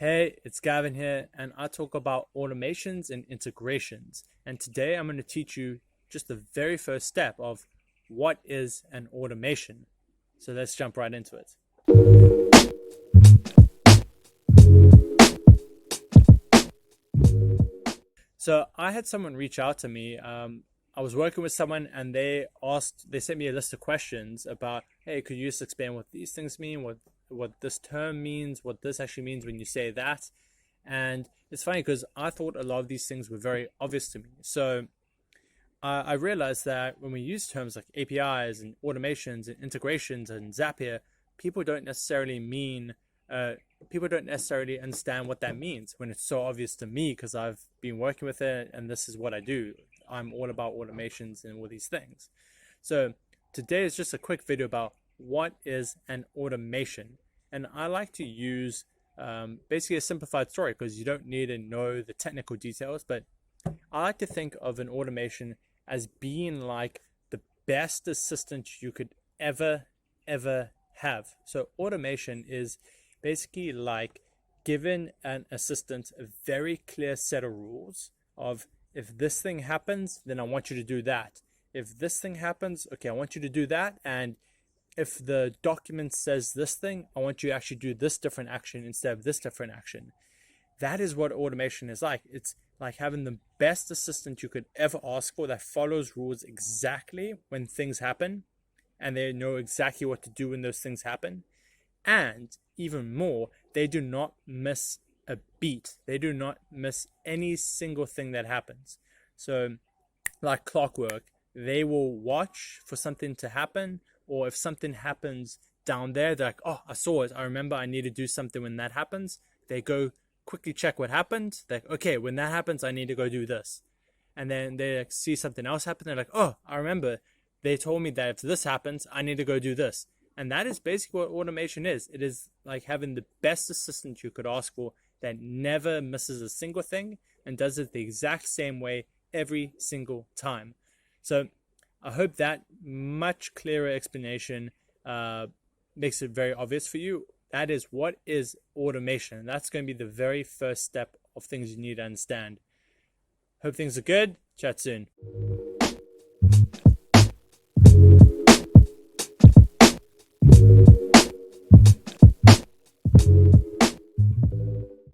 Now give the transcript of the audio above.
Hey, it's Gavin here, and I talk about automations and integrations. And today I'm going to teach you just the very first step of what is an automation. So let's jump right into it. So I had someone reach out to me. I was working with someone and they sent me a list of questions about, hey, could you just explain what these things mean, what this term means, what this actually means when you say that? And it's funny because I thought a lot of these things were very obvious to me. So I realized that when we use terms like APIs and automations and integrations and Zapier, people don't necessarily mean people don't necessarily understand what that means when it's so obvious to me because I've been working with it and this is what I do. I'm all about automations and all these things. So today is just a quick video about what is an automation. And I like to use basically a simplified story because you don't need to know the technical details, but I like to think of an automation as being like the best assistant you could ever have. So automation is basically like giving an assistant a very clear set of rules of, if this thing happens, then I want you to do that. If this thing happens, okay, I want you to do that. And if the document says this thing, I want you to actually do this different action instead of this different action. That is what automation is like. It's like having the best assistant you could ever ask for that follows rules exactly when things happen, and they know exactly what to do when those things happen. And even more, they do not miss a beat. They do not miss any single thing that happens. So, like clockwork, they will watch for something to happen, or if something happens down there, they're like, oh, I saw it. I remember I need to do something when that happens. They go quickly check what happened. They're like, okay, when that happens, I need to go do this. And then they like, see something else happen. They're like, oh, I remember they told me that if this happens, I need to go do this. And that is basically what automation is. It is like having the best assistant you could ask for that never misses a single thing and does it the exact same way every single time. So I hope that much clearer explanation makes it very obvious for you. That is what is automation. That's going to be the very first step of things you need to understand. Hope things are good. Chat soon.